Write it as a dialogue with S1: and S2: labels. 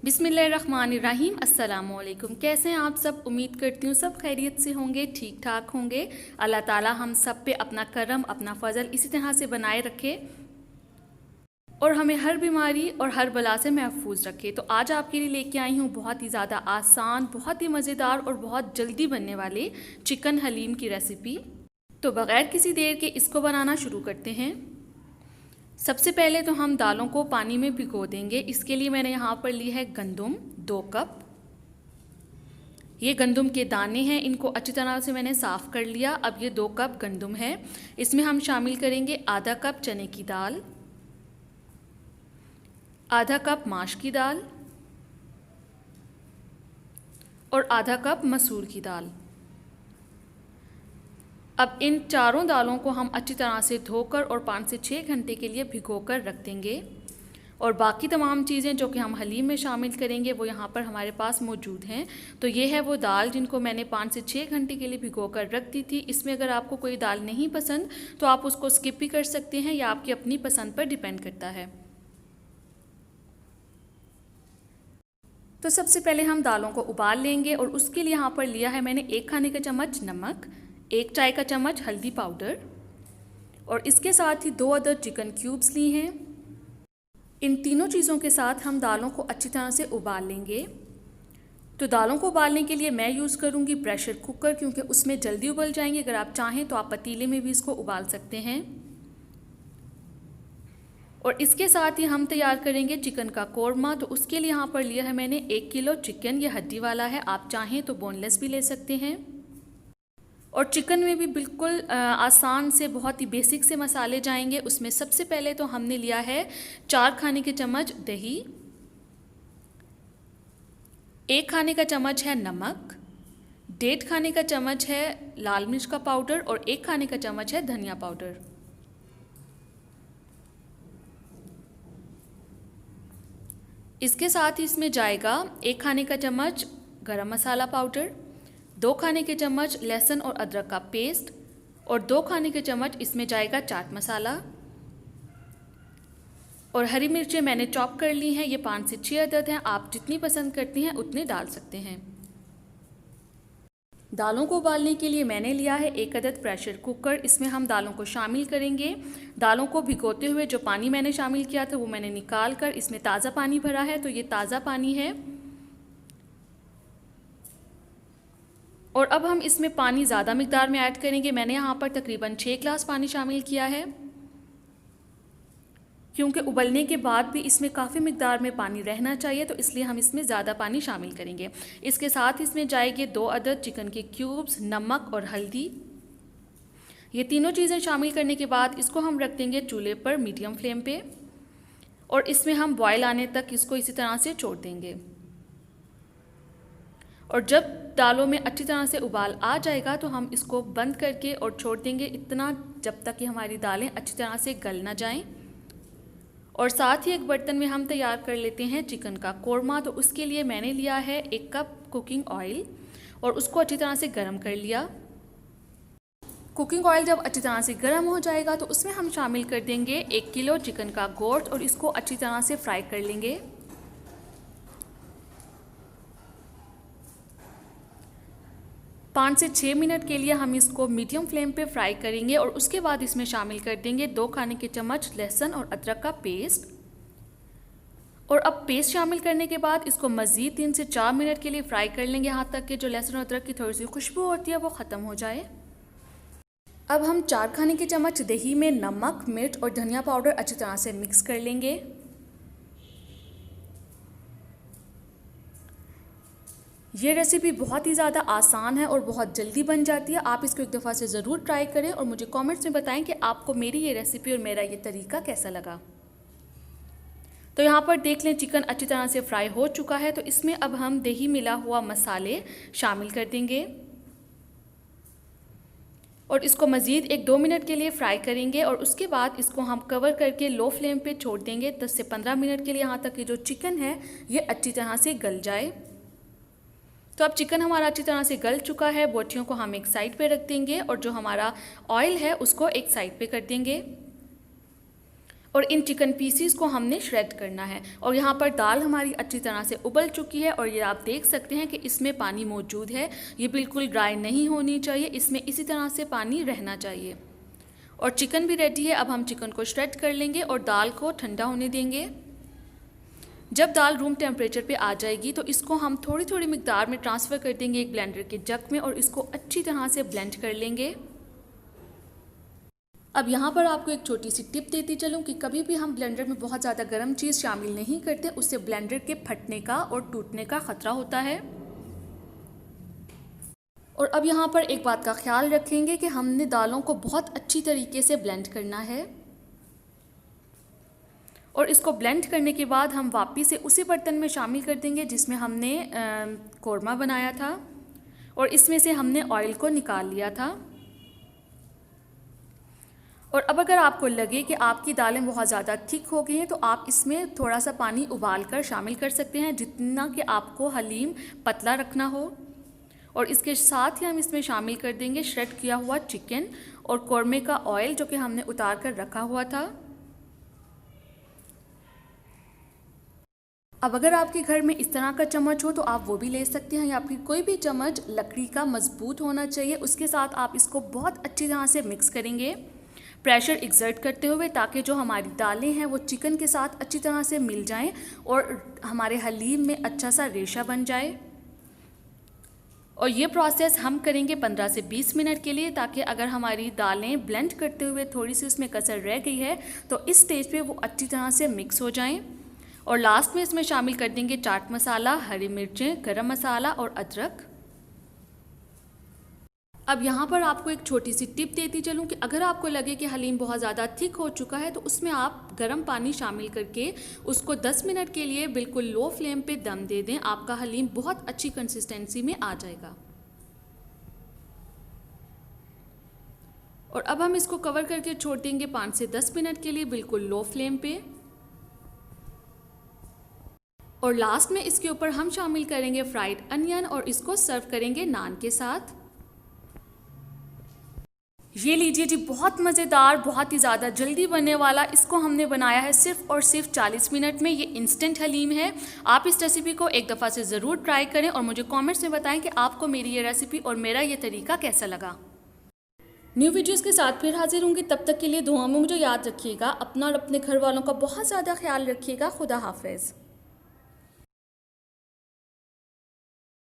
S1: बिस्मिल्लाहिर्रहमानिर्रहीम। अस्सलामुअलैकुम। कैसे हैं आप सब? उम्मीद करती हूँ सब खैरियत से होंगे, ठीक ठाक होंगे। अल्लाह ताला हम सब पे अपना करम, अपना फजल इसी तरह से बनाए रखे और हमें हर बीमारी और हर बला से महफूज रखे। तो आज आपके लिए लेके आई हूँ बहुत ही ज़्यादा आसान, बहुत ही मज़ेदार और बहुत जल्दी बनने वाले चिकन हलीम की रेसिपी। तो बग़ैर किसी देर के इसको बनाना शुरू करते हैं। सबसे पहले तो हम दालों को पानी में भिगो देंगे। इसके लिए मैंने यहाँ पर ली है गंदम 2 कप। ये गंदम के दाने हैं, इनको अच्छी तरह से मैंने साफ़ कर लिया। अब ये 2 कप गंदम है। इसमें हम शामिल करेंगे आधा कप चने की दाल, आधा कप माश की दाल और आधा कप मसूर की दाल। अब इन चारों दालों को हम अच्छी तरह से धोकर और 5 से 6 घंटे के लिए भिगोकर रख देंगे। और बाकी तमाम चीज़ें जो कि हम हलीम में शामिल करेंगे वो यहाँ पर हमारे पास मौजूद हैं। तो ये है वो दाल जिनको मैंने 5 से 6 घंटे के लिए भिगोकर रख दी थी। इसमें अगर आपको कोई दाल नहीं पसंद तो आप उसको स्किप भी कर सकते हैं, या आपकी अपनी पसंद पर डिपेंड करता है। तो सबसे पहले हम दालों को उबाल लेंगे और उसके लिए यहाँ पर लिया है मैंने 1 खाने का चम्मच नमक, 1 चाय का चम्मच हल्दी पाउडर और इसके साथ ही 2 अदद चिकन क्यूब्स ली हैं। इन तीनों चीज़ों के साथ हम दालों को अच्छी तरह से उबाल लेंगे। तो दालों को उबालने के लिए मैं यूज़ करूँगी प्रेशर कुकर, क्योंकि उसमें जल्दी उबल जाएंगे। अगर आप चाहें तो आप पतीले में भी इसको उबाल सकते हैं। और इसके साथ ही हम तैयार करेंगे चिकन का कोरमा। तो उसके लिए यहाँ पर लिया है मैंने 1 किलो चिकन। ये हड्डी वाला है, आप चाहें तो बोनलेस भी ले सकते हैं। और चिकन में भी बिल्कुल आसान से बहुत ही बेसिक से मसाले जाएंगे। उसमें सबसे पहले तो हमने लिया है 4 खाने के चम्मच दही, 1 खाने का चम्मच है नमक, 1.5 खाने का चम्मच है लाल मिर्च का पाउडर और 1 खाने का चम्मच है धनिया पाउडर। इसके साथ ही इसमें जाएगा 1 खाने का चम्मच गरम मसाला पाउडर, 2 खाने के चम्मच लहसुन और अदरक का पेस्ट और 2 खाने के चम्मच इसमें जाएगा चाट मसाला। और हरी मिर्चें मैंने चॉप कर ली हैं, ये 5 से 6 अदद हैं। आप जितनी पसंद करती हैं उतने डाल सकते हैं। दालों को उबालने के लिए मैंने लिया है 1 अदद प्रेशर कुकर। इसमें हम दालों को शामिल करेंगे। दालों को भिगोते हुए जो पानी मैंने शामिल किया था वो मैंने निकाल कर इसमें ताज़ा पानी भरा है। तो ये ताज़ा पानी है। और अब हम इसमें पानी ज़्यादा मिकदार में ऐड करेंगे। मैंने यहाँ पर तकरीबन 6 गिलास पानी शामिल किया है, क्योंकि उबलने के बाद भी इसमें काफ़ी मिकदार में पानी रहना चाहिए, तो इसलिए हम इसमें ज़्यादा पानी शामिल करेंगे। इसके साथ इसमें जाएंगे 2 अदद चिकन के क्यूब्स, नमक और हल्दी। ये तीनों चीज़ें शामिल करने के बाद इसको हम रख देंगे चूल्हे पर मीडियम फ्लेम पे और इसमें हम बॉयल आने तक इसको इसी तरह से छोड़ देंगे। और जब दालों में अच्छी तरह से उबाल आ जाएगा तो हम इसको बंद करके और छोड़ देंगे इतना जब तक कि हमारी दालें अच्छी तरह से गल ना जाएं। और साथ ही एक बर्तन में हम तैयार कर लेते हैं चिकन का कोरमा। तो उसके लिए मैंने लिया है 1 कप कुकिंग ऑयल और उसको अच्छी तरह से गर्म कर लिया। कुकिंग ऑयल जब अच्छी तरह से गर्म हो जाएगा तो उसमें हम शामिल कर देंगे 1 किलो चिकन का गोश्त और इसको अच्छी तरह से फ्राई कर लेंगे। 5 से 6 मिनट के लिए हम इसको मीडियम फ्लेम पे फ्राई करेंगे और उसके बाद इसमें शामिल कर देंगे 2 खाने के चम्मच लहसुन और अदरक का पेस्ट। और अब पेस्ट शामिल करने के बाद इसको मज़ीद 3 से 4 मिनट के लिए फ्राई कर लेंगे, यहाँ तक कि जो लहसुन और अदरक की थोड़ी सी खुशबू होती है वो ख़त्म हो जाए। अब हम 4 खाने के चम्मच दही में नमक, मिर्च और धनिया पाउडर अच्छी तरह से मिक्स कर लेंगे। ये रेसिपी बहुत ही ज़्यादा आसान है और बहुत जल्दी बन जाती है। आप इसको एक दफ़ा से ज़रूर ट्राई करें और मुझे कमेंट्स में बताएं कि आपको मेरी ये रेसिपी और मेरा ये तरीका कैसा लगा। तो यहाँ पर देख लें चिकन अच्छी तरह से फ्राई हो चुका है। तो इसमें अब हम दही मिला हुआ मसाले शामिल कर देंगे और इसको मज़ीद 1-2 मिनट के लिए फ्राई करेंगे। और उसके बाद इसको हम कवर करके लो फ्लेम पे छोड़ देंगे 10 से 15 मिनट के लिए, यहाँ तक कि जो चिकन है ये अच्छी तरह से गल जाए। तो अब चिकन हमारा अच्छी तरह से गल चुका है। बोटियों को हम एक साइड पे रख देंगे और जो हमारा ऑयल है उसको एक साइड पे कर देंगे। और इन चिकन पीसीस को हमने श्रेड करना है। और यहाँ पर दाल हमारी अच्छी तरह से उबल चुकी है और ये आप देख सकते हैं कि इसमें पानी मौजूद है। ये बिल्कुल ड्राई नहीं होनी चाहिए, इसमें इसी तरह से पानी रहना चाहिए। और चिकन भी रेडी है। अब हम चिकन को श्रेड कर लेंगे और दाल को ठंडा होने देंगे। जब दाल रूम टेम्परेचर पे आ जाएगी तो इसको हम थोड़ी थोड़ी मिकदार में ट्रांसफ़र कर देंगे एक ब्लेंडर के जग में और इसको अच्छी तरह से ब्लेंड कर लेंगे। अब यहाँ पर आपको एक छोटी सी टिप देती चलूँ कि कभी भी हम ब्लेंडर में बहुत ज़्यादा गर्म चीज़ शामिल नहीं करते, उससे ब्लेंडर के फटने का और टूटने का ख़तरा होता है। और अब यहाँ पर एक बात का ख्याल रखेंगे कि हमने दालों को बहुत अच्छी तरीके से ब्लेंड करना है। और इसको ब्लेंड करने के बाद हम वापस से उसी बर्तन में शामिल कर देंगे जिसमें हमने कौरमा बनाया था और इसमें से हमने ऑयल को निकाल लिया था। और अब अगर आपको लगे कि आपकी दालें बहुत ज़्यादा थिक हो गई हैं तो आप इसमें थोड़ा सा पानी उबाल कर शामिल कर सकते हैं, जितना कि आपको हलीम पतला रखना हो। और इसके साथ ही हम इसमें शामिल कर देंगे श्रेड किया हुआ चिकन और कौरमे का ऑयल जो कि हमने उतार कर रखा हुआ था। अब अगर आपके घर में इस तरह का चम्मच हो तो आप वो भी ले सकते हैं, या फिर कोई भी चम्मच लकड़ी का मजबूत होना चाहिए। उसके साथ आप इसको बहुत अच्छी तरह से मिक्स करेंगे, प्रेशर एक्सर्ट करते हुए, ताकि जो हमारी दालें हैं वो चिकन के साथ अच्छी तरह से मिल जाएं और हमारे हलीम में अच्छा सा रेशा बन जाए। और ये प्रोसेस हम करेंगे 15 से 20 मिनट के लिए, ताकि अगर हमारी दालें ब्लेंड करते हुए थोड़ी सी उसमें कसर रह गई है तो इस स्टेज पे वो अच्छी तरह से मिक्स हो जाएं। और लास्ट में इसमें शामिल कर देंगे चाट मसाला, हरी मिर्चें, गरम मसाला और अदरक। अब यहाँ पर आपको एक छोटी सी टिप देती चलूँ कि अगर आपको लगे कि हलीम बहुत ज़्यादा थिक हो चुका है तो उसमें आप गर्म पानी शामिल करके उसको 10 मिनट के लिए बिल्कुल लो फ्लेम पे दम दे दें। आपका हलीम बहुत अच्छी कंसिस्टेंसी में आ जाएगा। और अब हम इसको कवर करके छोड़ देंगे 5 से 10 मिनट के लिए बिल्कुल लो फ्लेम पे। और लास्ट में इसके ऊपर हम शामिल करेंगे फ्राइड अनियन और इसको सर्व करेंगे नान के साथ। ये लीजिए जी, बहुत मज़ेदार, बहुत ही ज़्यादा जल्दी बनने वाला, इसको हमने बनाया है सिर्फ और सिर्फ 40 मिनट में। ये इंस्टेंट हलीम है। आप इस रेसिपी को एक दफ़ा से ज़रूर ट्राई करें और मुझे कमेंट्स में बताएं कि आपको मेरी ये रेसिपी और मेरा ये तरीका कैसा लगा। न्यू वीडियोस के साथ फिर हाजिर होंगी, तब तक के लिए दुआ में मुझे याद रखिएगा। अपना और अपने घर वालों का बहुत ज़्यादा ख्याल रखिएगा। खुदा हाफिज़।